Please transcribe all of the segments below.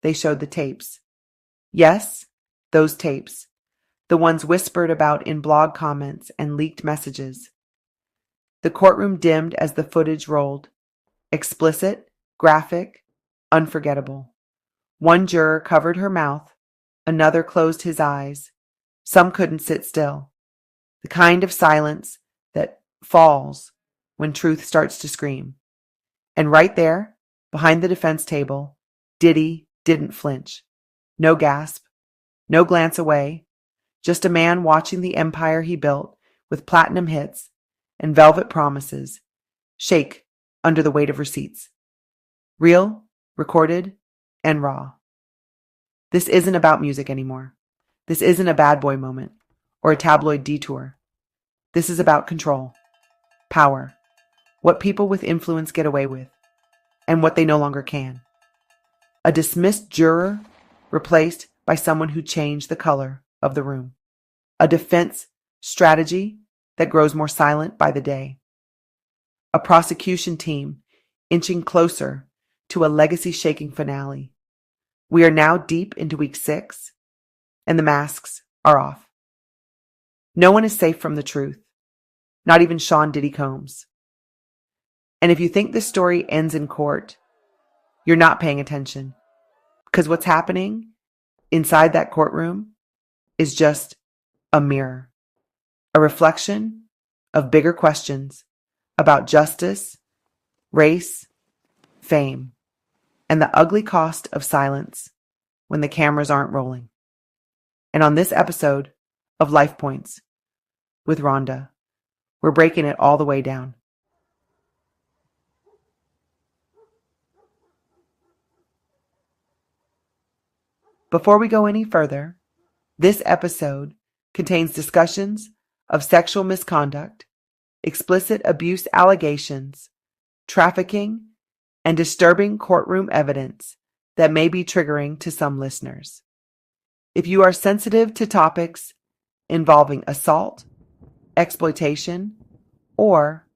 they showed the tapes. Yes, those tapes. The ones whispered about in blog comments and leaked messages. The courtroom dimmed as the footage rolled. Explicit, graphic, unforgettable. One juror covered her mouth. Another closed his eyes. Some couldn't sit still. The kind of silence that falls when truth starts to scream. And right there, behind the defense table, Diddy didn't flinch. No gasp, no glance away, just a man watching the empire he built with platinum hits and velvet promises shake under the weight of receipts. Real, recorded, and raw. This isn't about music anymore. This isn't a bad boy moment or a tabloid detour. This is about control, power, what people with influence get away with, and what they no longer can. A dismissed juror replaced by someone who changed the color of the room. A defense strategy that grows more silent by the day. A prosecution team inching closer to a legacy-shaking finale. We are now deep into week 6, and the masks are off. No one is safe from the truth, not even Sean Diddy Combs. And if you think this story ends in court, you're not paying attention, because what's happening inside that courtroom is just a mirror, a reflection of bigger questions about justice, race, fame, and the ugly cost of silence when the cameras aren't rolling. And on this episode of Life Points with Ronda, we're breaking it all the way down. Before we go any further, this episode contains discussions of sexual misconduct, explicit abuse allegations, trafficking, and disturbing courtroom evidence that may be triggering to some listeners. If you are sensitive to topics involving assault, exploitation, or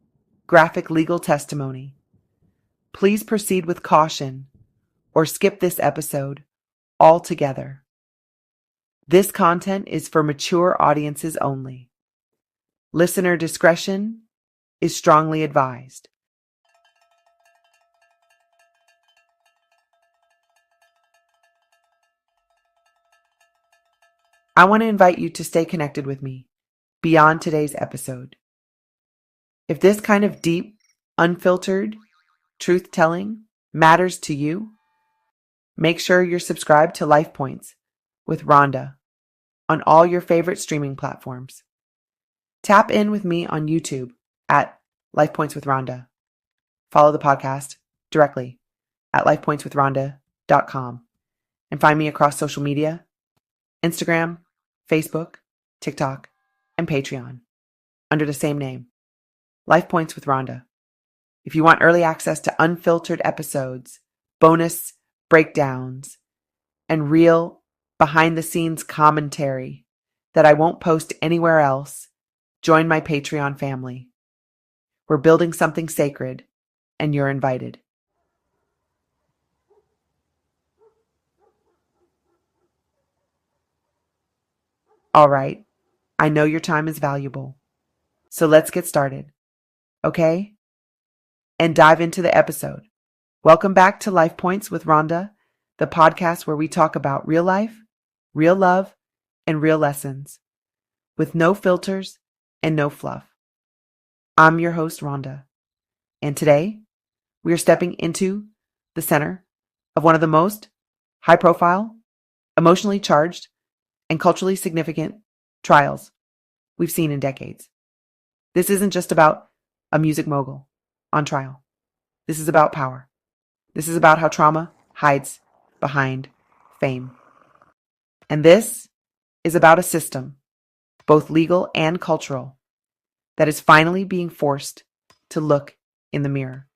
graphic legal testimony, please proceed with caution or skip this episode altogether. This content is for mature audiences only. Listener discretion is strongly advised. I want to invite you to stay connected with me beyond today's episode. If this kind of deep, unfiltered truth-telling matters to you, make sure you're subscribed to Life Points with Ronda on all your favorite streaming platforms. Tap in with me on YouTube at Life Points with Ronda. Follow the podcast directly at lifepointswithronda.com and find me across social media, Instagram, Facebook, TikTok, and Patreon under the same name, Life Points with Ronda. If you want early access to unfiltered episodes, bonus breakdowns, and real behind-the-scenes commentary that I won't post anywhere else, join my Patreon family. We're building something sacred, and you're invited. All right, I know your time is valuable, so let's get started, okay? And dive into the episode. Welcome back to Life Points with Ronda, the podcast where we talk about real life, real love, and real lessons, with no filters and no fluff. I'm your host, Ronda, and today we are stepping into the center of one of the most high-profile, emotionally charged, and culturally significant trials we've seen in decades. This isn't just about a music mogul on trial. This is about power. This is about how trauma hides behind fame. And this is about a system, both legal and cultural, that is finally being forced to look in the mirror.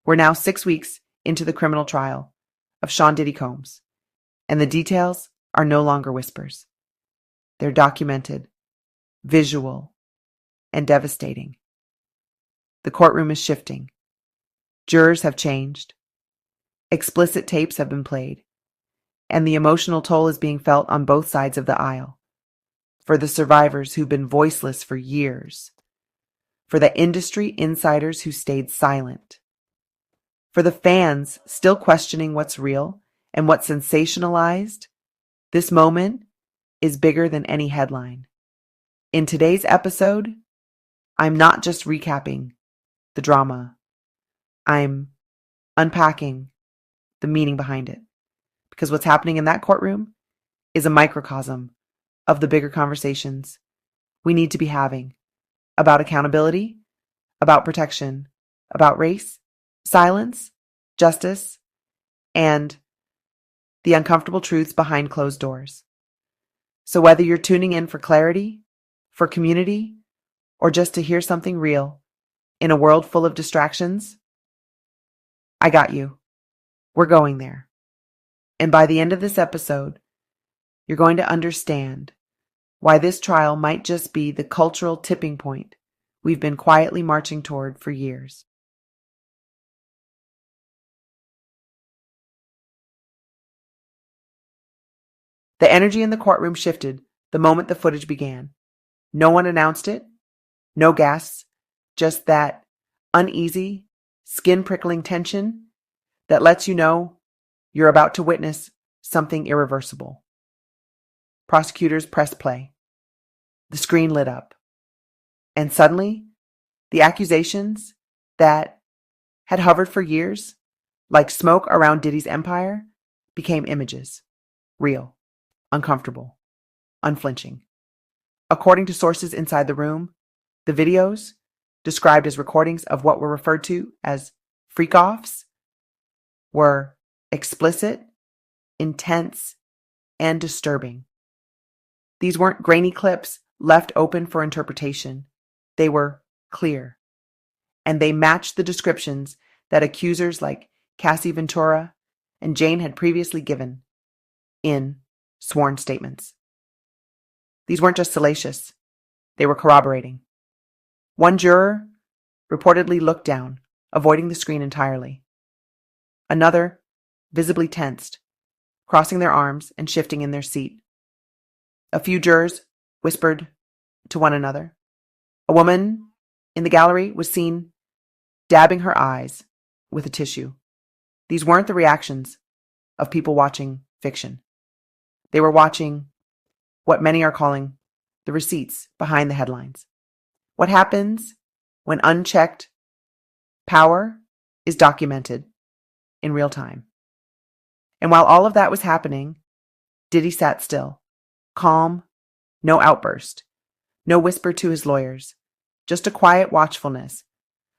We're now 6 weeks into the criminal trial of Sean Diddy Combs, and the details are no longer whispers. They're documented, visual, and devastating. The courtroom is shifting. Jurors have changed. Explicit tapes have been played. and the emotional toll is being felt on both sides of the aisle. For the survivors who've been voiceless for years. For the industry insiders who stayed silent. For the fans still questioning what's real and what's sensationalized, this moment is bigger than any headline. In today's episode, I'm not just recapping the drama. I'm unpacking the meaning behind it. Because what's happening in that courtroom is a microcosm of the bigger conversations we need to be having about accountability, about protection, about race, silence, justice, and the uncomfortable truths behind closed doors. So whether you're tuning in for clarity, for community, or just to hear something real in a world full of distractions, I got you. We're going there. And by the end of this episode, you're going to understand why this trial might just be the cultural tipping point we've been quietly marching toward for years. The energy in the courtroom shifted the moment the footage began. No one announced it, no gasps, just that uneasy, skin-prickling tension that lets you know you're about to witness something irreversible. Prosecutors pressed play. The screen lit up. And suddenly, the accusations that had hovered for years, like smoke around Diddy's empire, became images. Real, uncomfortable, unflinching. According to sources inside the room, the videos, described as recordings of what were referred to as freak-offs, were explicit, intense, and disturbing. These weren't grainy clips left open for interpretation. They were clear. And they matched the descriptions that accusers like Cassie Ventura and Jane had previously given in sworn statements. These weren't just salacious. They were corroborating. One juror reportedly looked down, avoiding the screen entirely. Another visibly tensed, crossing their arms and shifting in their seat. A few jurors whispered to one another. A woman in the gallery was seen dabbing her eyes with a tissue. These weren't the reactions of people watching fiction. They were watching what many are calling the receipts behind the headlines. What happens when unchecked power is documented in real time. And while all of that was happening, Diddy sat still, calm, no outburst, no whisper to his lawyers, just a quiet watchfulness,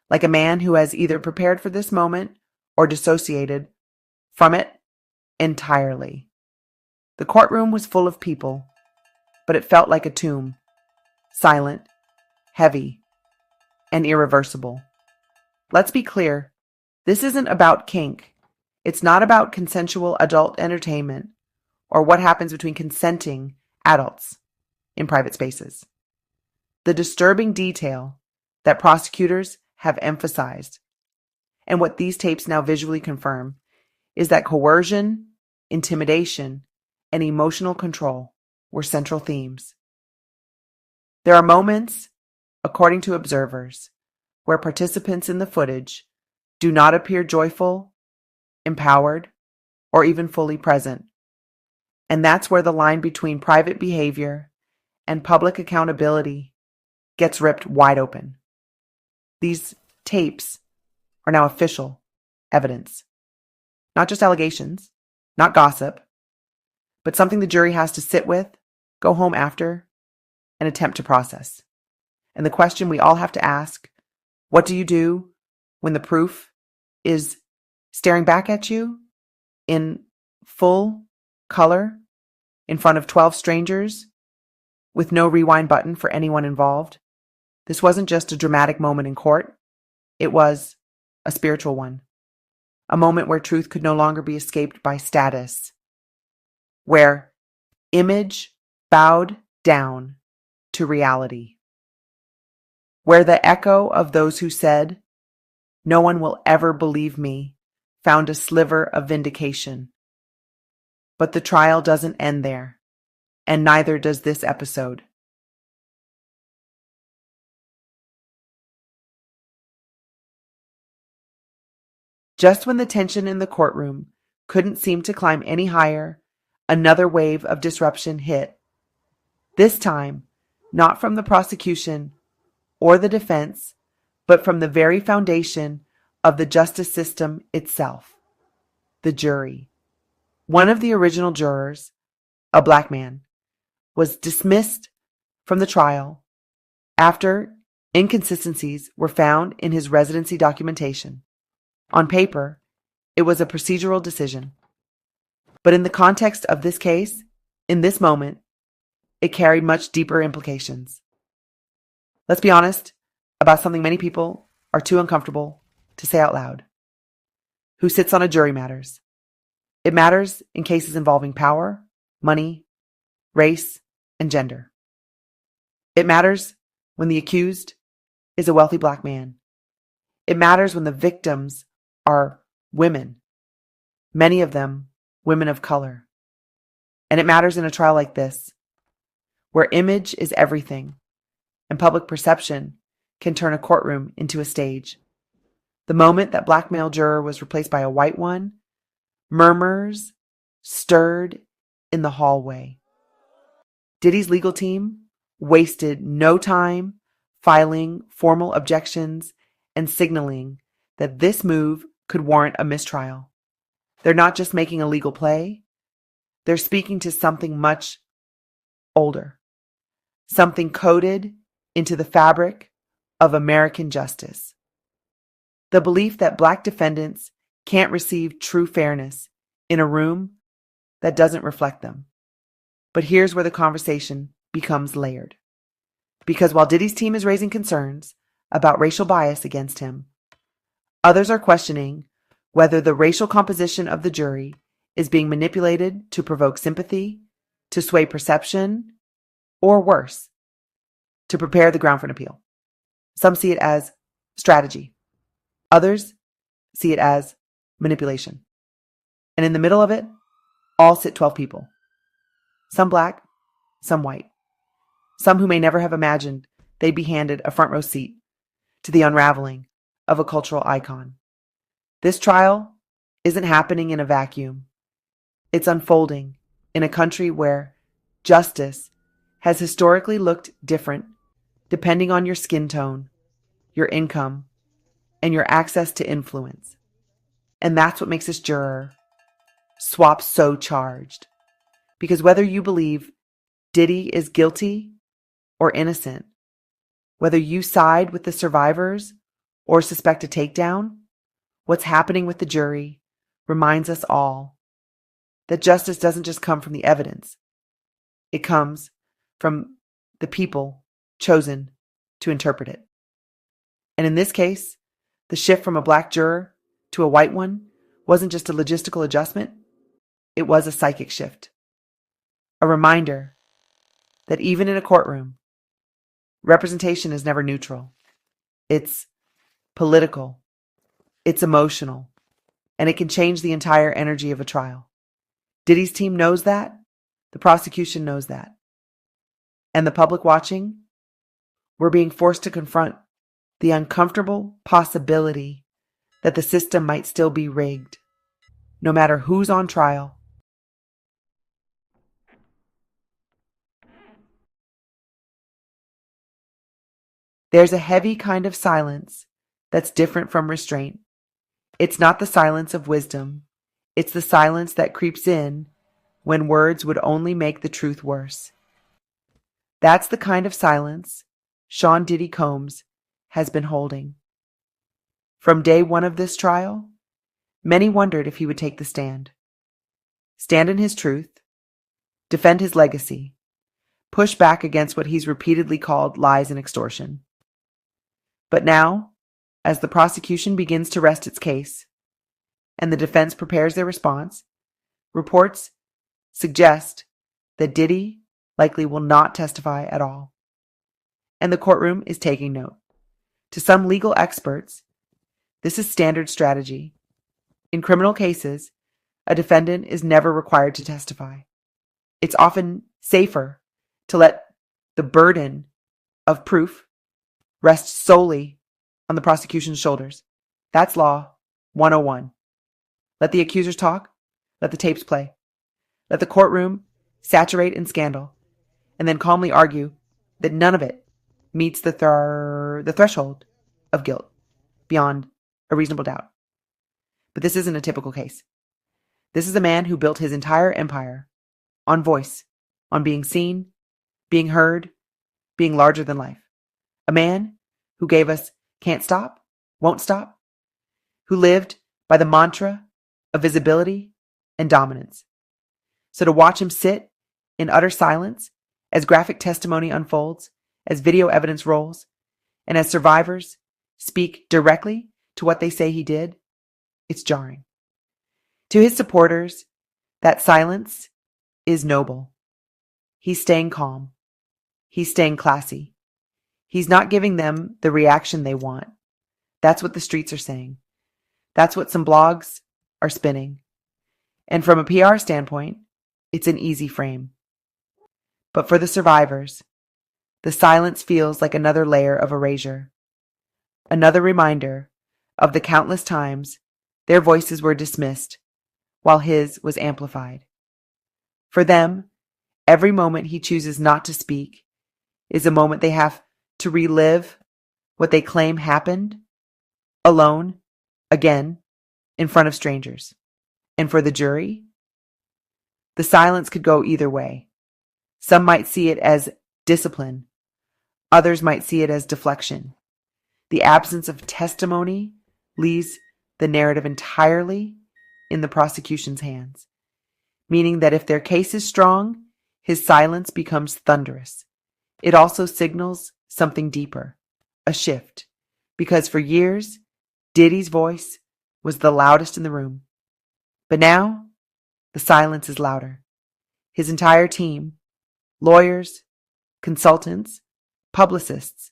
like a man who has either prepared for this moment or dissociated from it entirely. The courtroom was full of people, but it felt like a tomb, silent, heavy, and irreversible. Let's be clear, this isn't about kink. It's not about consensual adult entertainment or what happens between consenting adults in private spaces. The disturbing detail that prosecutors have emphasized, and what these tapes now visually confirm, is that coercion, intimidation, and emotional control were central themes. There are moments, according to observers, where participants in the footage do not appear joyful, empowered, or even fully present. And that's where the line between private behavior and public accountability gets ripped wide open. These tapes are now official evidence. Not just allegations, not gossip, but something the jury has to sit with, go home after, and attempt to process. And the question we all have to ask, what do you do when the proof is staring back at you in full color in front of 12 strangers with no rewind button for anyone involved? This wasn't just a dramatic moment in court. It was a spiritual one. A moment where truth could no longer be escaped by status. Where image bowed down to reality. Where the echo of those who said, "No one will ever believe me," found a sliver of vindication. But the trial doesn't end there, and neither does this episode. Just when the tension in the courtroom couldn't seem to climb any higher, another wave of disruption hit. This time, not from the prosecution or the defense, but from the very foundation of the justice system itself, the jury. One of the original jurors, a black man, was dismissed from the trial after inconsistencies were found in his residency documentation. On paper, it was a procedural decision. But in the context of this case, in this moment, it carried much deeper implications. Let's be honest about something many people are too uncomfortable to say out loud. Who sits on a jury matters. It matters in cases involving power, money, race, and gender. It matters when the accused is a wealthy black man. It matters when the victims are women, many of them women of color. And it matters in a trial like this, where image is everything and public perception can turn a courtroom into a stage. The moment that black male juror was replaced by a white one, murmurs stirred in the hallway. Diddy's legal team wasted no time filing formal objections and signaling that this move could warrant a mistrial. They're not just making a legal play, they're speaking to something much older, something coded into the fabric of American justice. The belief that black defendants can't receive true fairness in a room that doesn't reflect them. But here's where the conversation becomes layered. Because while Diddy's team is raising concerns about racial bias against him, others are questioning whether the racial composition of the jury is being manipulated to provoke sympathy, to sway perception, or worse, to prepare the ground for an appeal. Some see it as strategy. Others see it as manipulation. And in the middle of it, all sit 12 people. Some black, some white. Some who may never have imagined they'd be handed a front row seat to the unraveling of a cultural icon. This trial isn't happening in a vacuum. It's unfolding in a country where justice has historically looked different depending on your skin tone, your income, and your access to influence. And that's what makes this juror swap so charged. Because whether you believe Diddy is guilty or innocent, whether you side with the survivors or suspect a takedown, what's happening with the jury reminds us all that justice doesn't just come from the evidence. It comes from the people chosen to interpret it. And in this case, the shift from a black juror to a white one wasn't just a logistical adjustment, it was a psychic shift. A reminder that even in a courtroom, representation is never neutral. It's political, it's emotional, and it can change the entire energy of a trial. Diddy's team knows that, the prosecution knows that. And the public watching, we're being forced to confront the uncomfortable possibility that the system might still be rigged, no matter who's on trial. There's a heavy kind of silence that's different from restraint. It's not the silence of wisdom. It's the silence that creeps in when words would only make the truth worse. That's the kind of silence Sean Diddy Combs has been holding. From day one of this trial, many wondered if he would take the stand. Stand in his truth, defend his legacy, push back against what he's repeatedly called lies and extortion. But now, as the prosecution begins to rest its case, and the defense prepares their response, reports suggest that Diddy likely will not testify at all. And the courtroom is taking note. To some legal experts, this is standard strategy. In criminal cases, a defendant is never required to testify. It's often safer to let the burden of proof rest solely on the prosecution's shoulders. That's law 101. Let the accusers talk. Let the tapes play. Let the courtroom saturate in scandal, and then calmly argue that none of it meets the threshold of guilt beyond a reasonable doubt. But this isn't a typical case. This is a man who built his entire empire on voice, on being seen, being heard, being larger than life. A man who gave us can't stop, won't stop, who lived by the mantra of visibility and dominance. So to watch him sit in utter silence as graphic testimony unfolds, as video evidence rolls, and as survivors speak directly to what they say he did, it's jarring. To his supporters, that silence is noble. He's staying calm. He's staying classy. He's not giving them the reaction they want. That's what the streets are saying. That's what some blogs are spinning. And from a PR standpoint, it's an easy frame. But for the survivors, the silence feels like another layer of erasure. Another reminder of the countless times their voices were dismissed while his was amplified. For them, every moment he chooses not to speak is a moment they have to relive what they claim happened, alone, again, in front of strangers. And for the jury, the silence could go either way. Some might see it as discipline. Others might see it as deflection. The absence of testimony leaves the narrative entirely in the prosecution's hands, meaning that if their case is strong, his silence becomes thunderous. It also signals something deeper, a shift, because for years, Diddy's voice was the loudest in the room. But now, the silence is louder. His entire team, lawyers, consultants, publicists,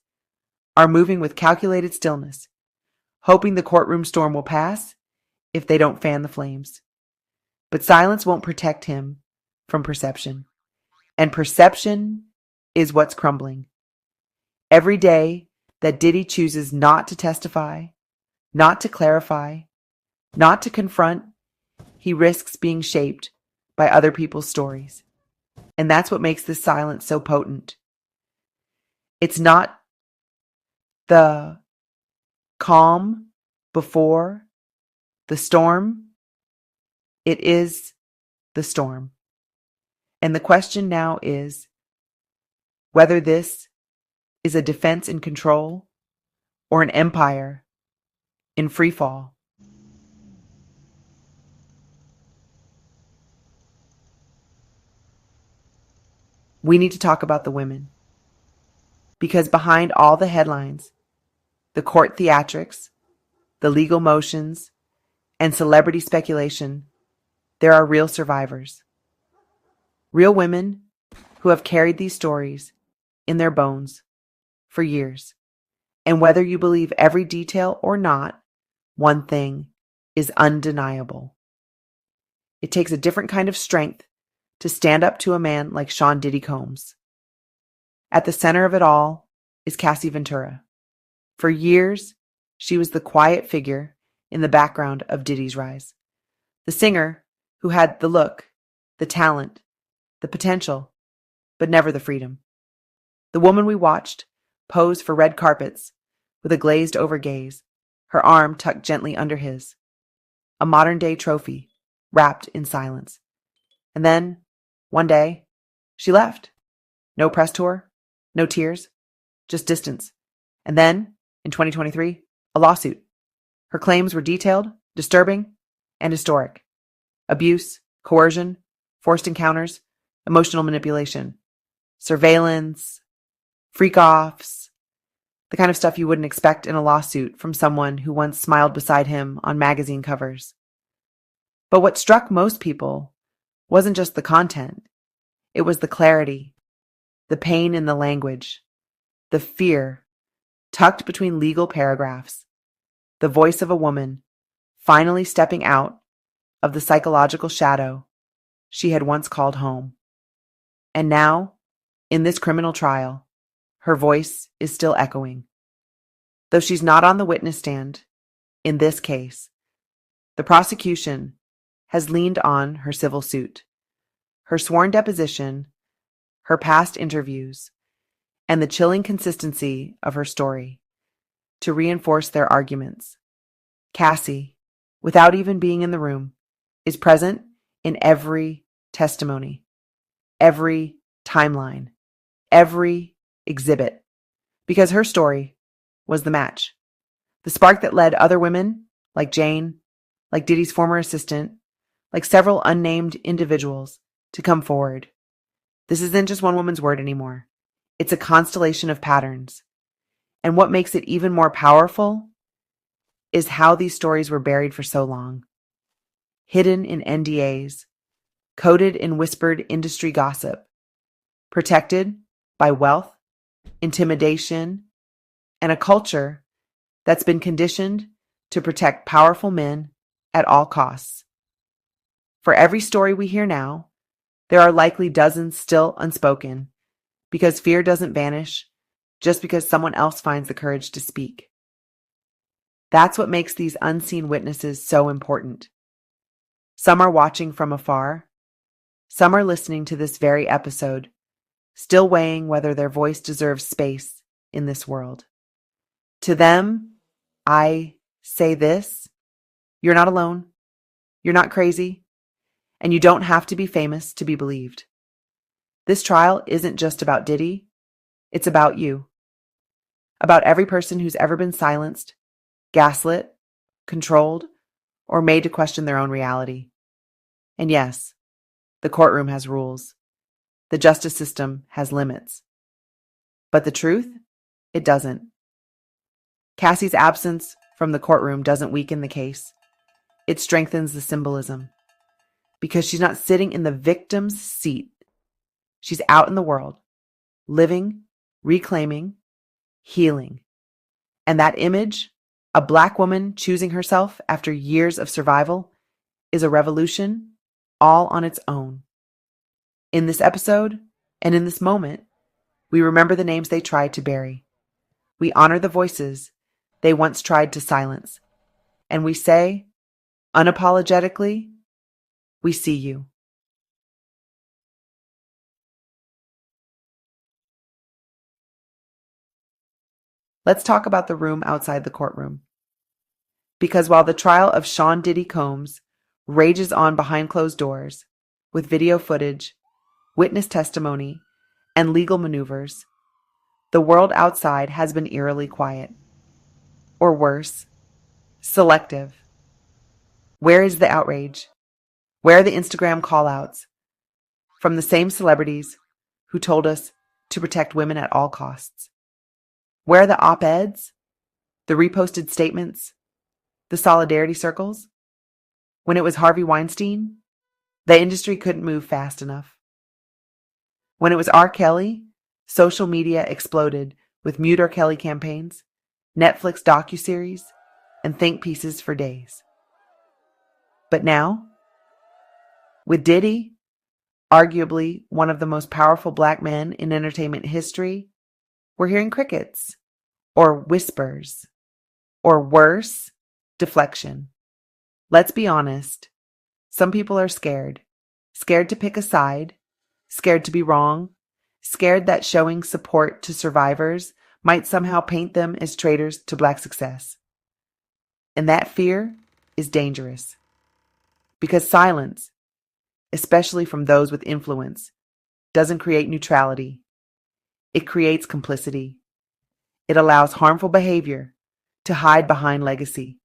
are moving with calculated stillness, hoping the courtroom storm will pass if they don't fan the flames. But silence won't protect him from perception. And perception is what's crumbling. Every day that Diddy chooses not to testify, not to clarify, not to confront, he risks being shaped by other people's stories. And that's what makes this silence so potent. It's not the calm before the storm. It is the storm. And the question now is whether this is a defense in control or an empire in free fall. We need to talk about the women. Because behind all the headlines, the court theatrics, the legal motions, and celebrity speculation, there are real survivors. Real women who have carried these stories in their bones for years. And whether you believe every detail or not, one thing is undeniable. It takes a different kind of strength to stand up to a man like Sean Diddy Combs. At the center of it all is Cassie Ventura. For years, she was the quiet figure in the background of Diddy's rise. The singer who had the look, the talent, the potential, but never the freedom. The woman we watched pose for red carpets with a glazed over gaze, her arm tucked gently under his. A modern-day trophy wrapped in silence. And then, one day, she left. No press tour, no tears, just distance. And then, in 2023, a lawsuit. Her claims were detailed, disturbing, and historic. Abuse, coercion, forced encounters, emotional manipulation, surveillance, freak-offs, the kind of stuff you wouldn't expect in a lawsuit from someone who once smiled beside him on magazine covers. But what struck most people wasn't just the content. It was the clarity, the pain in the language, the fear tucked between legal paragraphs, the voice of a woman finally stepping out of the psychological shadow she had once called home. And now, in this criminal trial, her voice is still echoing. Though she's not on the witness stand, in this case, the prosecution has leaned on her civil suit, her sworn deposition, her past interviews, and the chilling consistency of her story to reinforce their arguments. Cassie, without even being in the room, is present in every testimony, every timeline, every exhibit, because her story was the match. The spark that led other women, like Jane, like Diddy's former assistant, like several unnamed individuals, to come forward. This isn't just one woman's word anymore. It's a constellation of patterns. And what makes it even more powerful is how these stories were buried for so long. Hidden in NDAs, coded in whispered industry gossip, protected by wealth, intimidation, and a culture that's been conditioned to protect powerful men at all costs. For every story we hear now, there are likely dozens still unspoken, because fear doesn't vanish just because someone else finds the courage to speak. That's what makes these unseen witnesses so important. Some are watching from afar. Some are listening to this very episode, still weighing whether their voice deserves space in this world. To them, I say this: you're not alone, you're not crazy, and you don't have to be famous to be believed. This trial isn't just about Diddy, it's about you. About every person who's ever been silenced, gaslit, controlled, or made to question their own reality. And yes, the courtroom has rules. The justice system has limits. But the truth? It doesn't. Cassie's absence from the courtroom doesn't weaken the case. It strengthens the symbolism. Because she's not sitting in the victim's seat. She's out in the world, living, reclaiming, healing. And that image, a Black woman choosing herself after years of survival, is a revolution all on its own. In this episode, and in this moment, we remember the names they tried to bury. We honor the voices they once tried to silence. And we say, unapologetically, we see you. Let's talk about the room outside the courtroom. Because while the trial of Sean Diddy Combs rages on behind closed doors, with video footage, witness testimony, and legal maneuvers, the world outside has been eerily quiet. Or worse, selective. Where is the outrage? Where are the Instagram callouts from the same celebrities who told us to protect women at all costs? Where are the op-eds, the reposted statements, the solidarity circles? When it was Harvey Weinstein, the industry couldn't move fast enough. When it was R. Kelly, social media exploded with Mute R. Kelly campaigns, Netflix docuseries, and think pieces for days. But now, with Diddy, arguably one of the most powerful Black men in entertainment history, we're hearing crickets, or whispers, or worse, deflection. Let's be honest. Some people are scared. Scared to pick a side. Scared to be wrong. Scared that showing support to survivors might somehow paint them as traitors to Black success. And that fear is dangerous. Because silence, especially from those with influence, doesn't create neutrality. It creates complicity. It allows harmful behavior to hide behind legacy.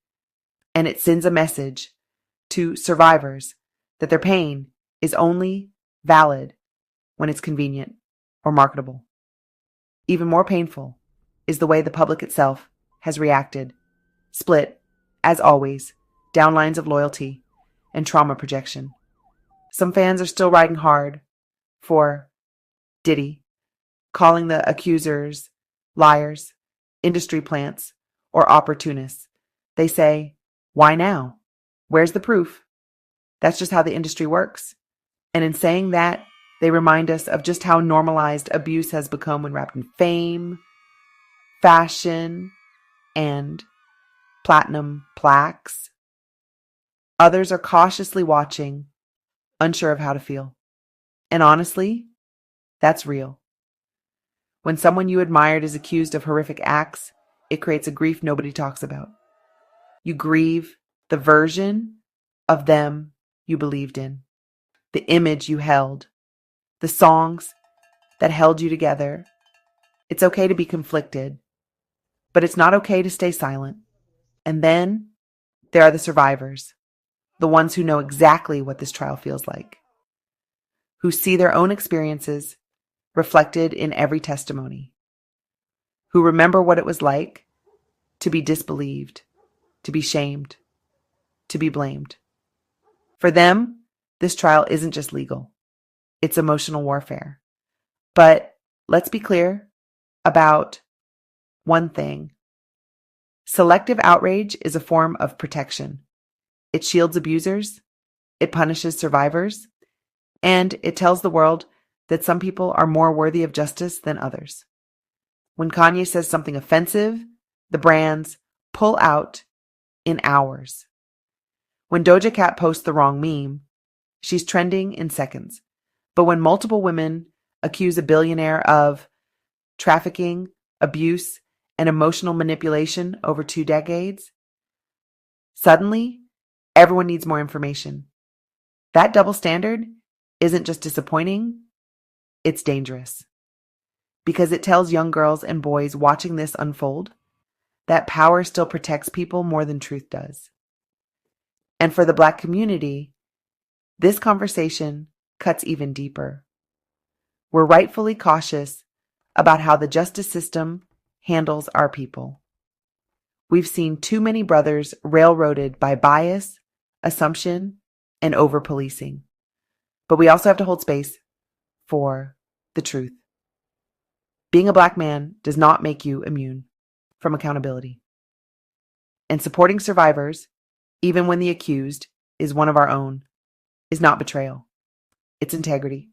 And it sends a message to survivors that their pain is only valid when it's convenient or marketable. Even more painful is the way the public itself has reacted, split, as always, down lines of loyalty and trauma projection. Some fans are still riding hard for Diddy, calling the accusers liars, industry plants, or opportunists. They say, why now? Where's the proof? That's just how the industry works. And in saying that, they remind us of just how normalized abuse has become when wrapped in fame, fashion, and platinum plaques. Others are cautiously watching, unsure of how to feel. And honestly, that's real. When someone you admired is accused of horrific acts, it creates a grief nobody talks about. You grieve the version of them you believed in, the image you held, the songs that held you together. It's okay to be conflicted, but it's not okay to stay silent. And then there are the survivors, the ones who know exactly what this trial feels like, who see their own experiences reflected in every testimony, who remember what it was like to be disbelieved, to be shamed, to be blamed. For them, this trial isn't just legal, it's emotional warfare. But let's be clear about one thing. Selective outrage is a form of protection. It shields abusers, it punishes survivors, and it tells the world that some people are more worthy of justice than others. When Kanye says something offensive, the brands pull out in hours. When Doja Cat posts the wrong meme, she's trending in seconds. But when multiple women accuse a billionaire of trafficking, abuse, and emotional manipulation over 2 decades, suddenly everyone needs more information. That double standard isn't just disappointing, it's dangerous. Because it tells young girls and boys watching this unfold that power still protects people more than truth does. And for the Black community, this conversation cuts even deeper. We're rightfully cautious about how the justice system handles our people. We've seen too many brothers railroaded by bias, assumption, and over-policing. But we also have to hold space for the truth. Being a Black man does not make you immune from accountability. And supporting survivors, even when the accused is one of our own, is not betrayal. It's integrity.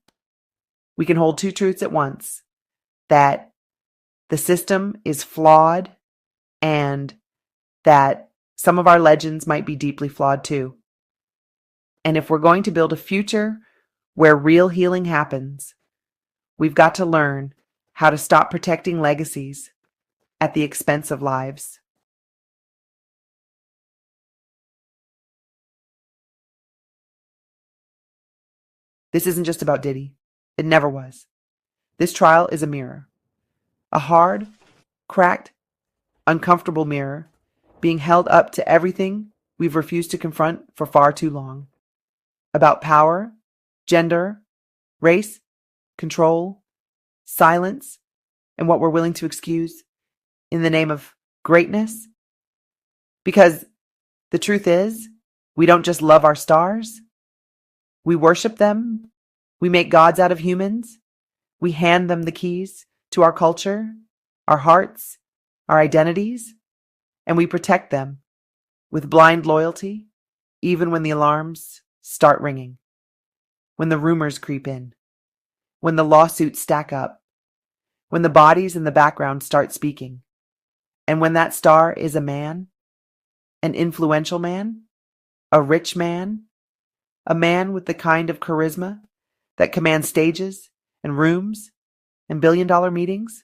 We can hold two truths at once, that the system is flawed and that some of our legends might be deeply flawed too. And if we're going to build a future where real healing happens, we've got to learn how to stop protecting legacies at the expense of lives. This isn't just about Diddy. It never was. This trial is a mirror. A hard, cracked, uncomfortable mirror being held up to everything we've refused to confront for far too long. About power, gender, race, control, silence, and what we're willing to excuse in the name of greatness. Because the truth is, we don't just love our stars. We worship them. We make gods out of humans. We hand them the keys to our culture, our hearts, our identities, and we protect them with blind loyalty, even when the alarms start ringing, when the rumors creep in, when the lawsuits stack up, when the bodies in the background start speaking, and when that star is a man, an influential man, a rich man, a man with the kind of charisma that commands stages and rooms and billion-dollar meetings.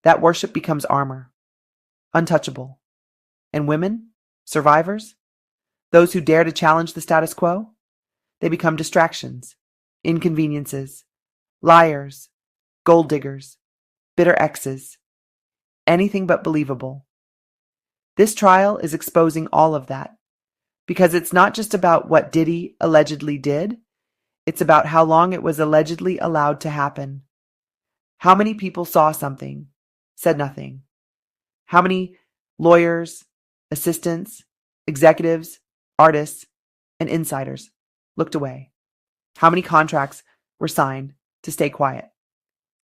That worship becomes armor, untouchable. And women, survivors, those who dare to challenge the status quo, they become distractions, inconveniences, liars, gold diggers, bitter exes, anything but believable. This trial is exposing all of that, because it's not just about what Diddy allegedly did, it's about how long it was allegedly allowed to happen. How many people saw something, said nothing? How many lawyers, assistants, executives, artists, and insiders looked away? How many contracts were signed to stay quiet?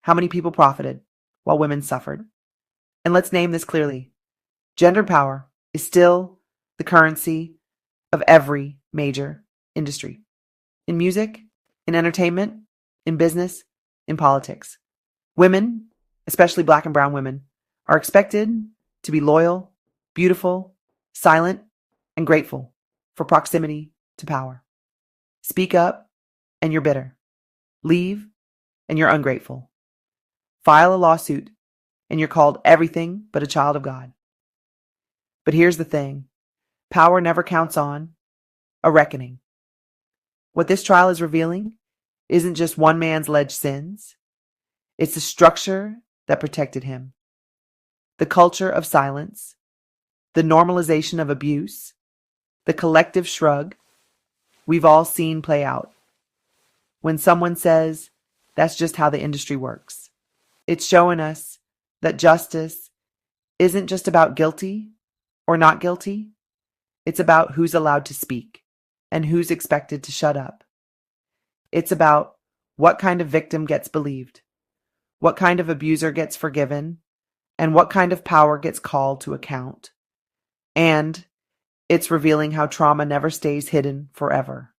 How many people profited while women suffered? And let's name this clearly. Gender power is still the currency of every major industry, in music, in entertainment, in business, in politics. Women, especially Black and brown women, are expected to be loyal, beautiful, silent, and grateful for proximity to power. Speak up, and you're bitter. Leave, and you're ungrateful. File a lawsuit, and you're called everything but a child of God. But here's the thing. Power never counts on a reckoning. What this trial is revealing isn't just one man's alleged sins. It's the structure that protected him. The culture of silence, the normalization of abuse, the collective shrug we've all seen play out. When someone says, that's just how the industry works, it's showing us that justice isn't just about guilty or not guilty. It's about who's allowed to speak and who's expected to shut up. It's about what kind of victim gets believed, what kind of abuser gets forgiven, and what kind of power gets called to account. And it's revealing how trauma never stays hidden forever.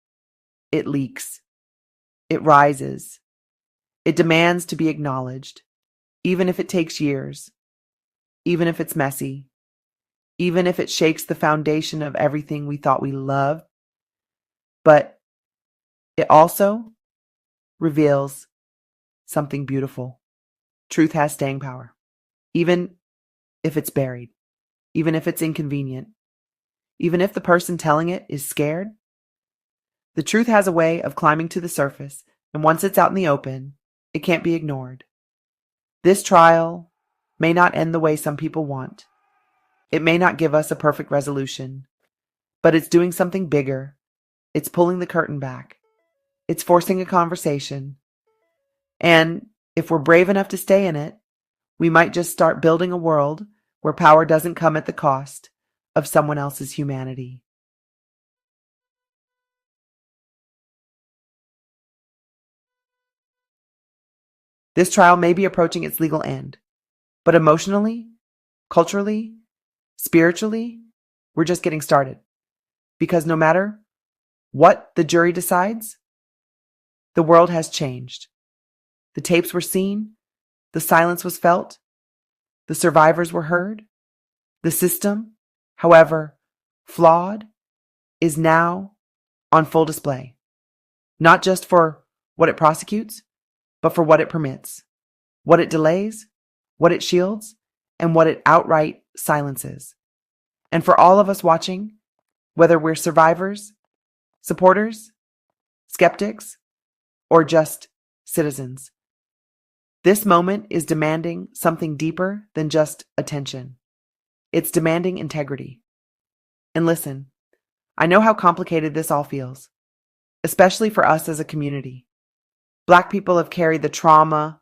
It leaks. It rises. It demands to be acknowledged, even if it takes years, even if it's messy, even if it shakes the foundation of everything we thought we loved. But it also reveals something beautiful. Truth has staying power, even if it's buried, even if it's inconvenient, even if the person telling it is scared. The truth has a way of climbing to the surface, and once it's out in the open, it can't be ignored. This trial may not end the way some people want. It may not give us a perfect resolution, but it's doing something bigger. It's pulling the curtain back. It's forcing a conversation. And if we're brave enough to stay in it, we might just start building a world where power doesn't come at the cost of someone else's humanity. This trial may be approaching its legal end, but emotionally, culturally, spiritually, we're just getting started. Because no matter what the jury decides, the world has changed. The tapes were seen, the silence was felt, the survivors were heard. The system, however flawed, is now on full display, not just for what it prosecutes, but for what it permits, what it delays, what it shields, and what it outright silences. And for all of us watching, whether we're survivors, supporters, skeptics, or just citizens, this moment is demanding something deeper than just attention. It's demanding integrity. And listen, I know how complicated this all feels, especially for us as a community. Black people have carried the trauma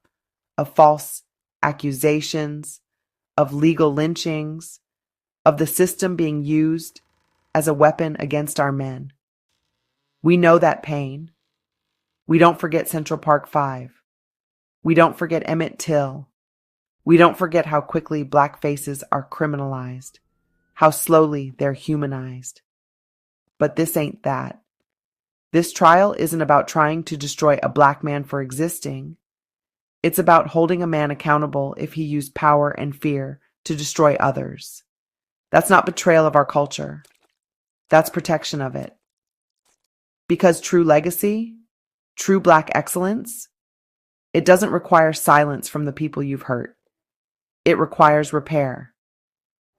of false accusations, of legal lynchings, of the system being used as a weapon against our men. We know that pain. We don't forget Central Park 5. We don't forget Emmett Till. We don't forget how quickly Black faces are criminalized, how slowly they're humanized. But this ain't that. This trial isn't about trying to destroy a Black man for existing. It's about holding a man accountable if he used power and fear to destroy others. That's not betrayal of our culture. That's protection of it. Because true legacy, true Black excellence, it doesn't require silence from the people you've hurt. It requires repair.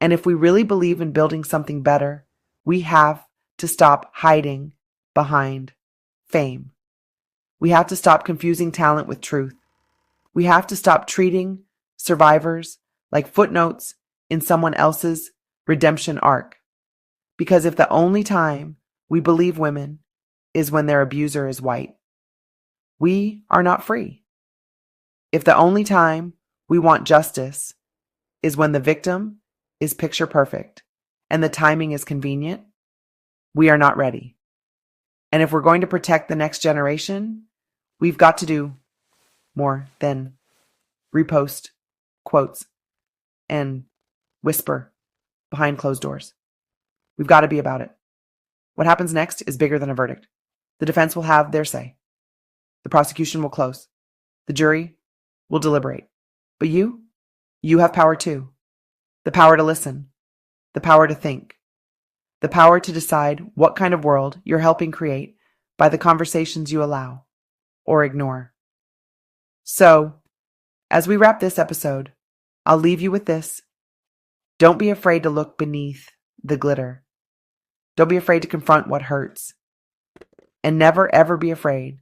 And if we really believe in building something better, we have to stop hiding behind fame. We have to stop confusing talent with truth. We have to stop treating survivors like footnotes in someone else's redemption arc. Because if the only time we believe women is when their abuser is white, we are not free. If the only time we want justice is when the victim is picture perfect and the timing is convenient, we are not ready. And if we're going to protect the next generation, we've got to do more than repost quotes and whisper behind closed doors. We've got to be about it. What happens next is bigger than a verdict. The defense will have their say. The prosecution will close. The jury will deliberate. But you have power too. The power to listen. The power to think. The power to decide what kind of world you're helping create by the conversations you allow or ignore. So, as we wrap this episode, I'll leave you with this. Don't be afraid to look beneath the glitter. Don't be afraid to confront what hurts. And never ever be afraid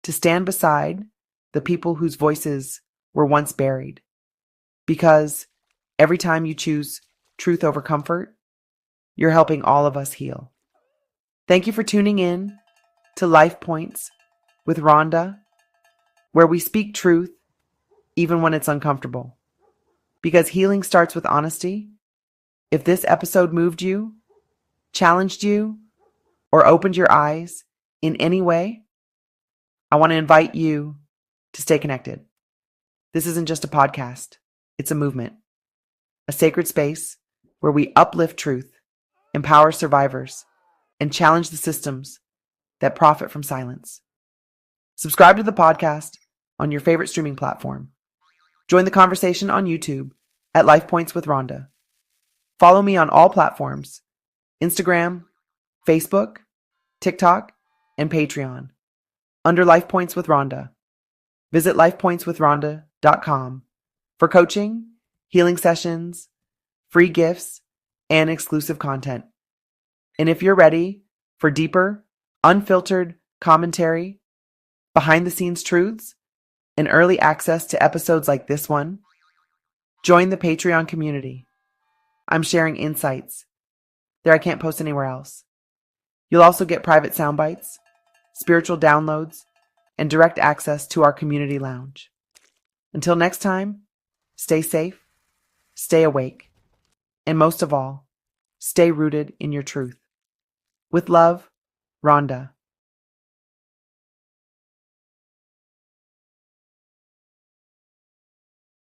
to stand beside the people whose voices were once buried. Because every time you choose truth over comfort, you're helping all of us heal. Thank you for tuning in to Life Points with Ronda, where we speak truth even when it's uncomfortable. Because healing starts with honesty. If this episode moved you, challenged you, or opened your eyes in any way, I want to invite you to stay connected. This isn't just a podcast. It's a movement. A sacred space where we uplift truth, empower survivors, and challenge the systems that profit from silence. Subscribe to the podcast on your favorite streaming platform. Join the conversation on YouTube at Life Points with Ronda. Follow me on all platforms: Instagram, Facebook, TikTok, and Patreon under Life Points with Ronda. Visit lifepointswithronda.com for coaching, healing sessions, free gifts, and exclusive content. And if you're ready for deeper, unfiltered commentary, behind-the-scenes truths, and early access to episodes like this one, join the Patreon community. I'm sharing insights there I can't post anywhere else. You'll also get private sound bites, spiritual downloads, and direct access to our community lounge. Until next time, stay safe, stay awake, and most of all, stay rooted in your truth. With love, Ronda.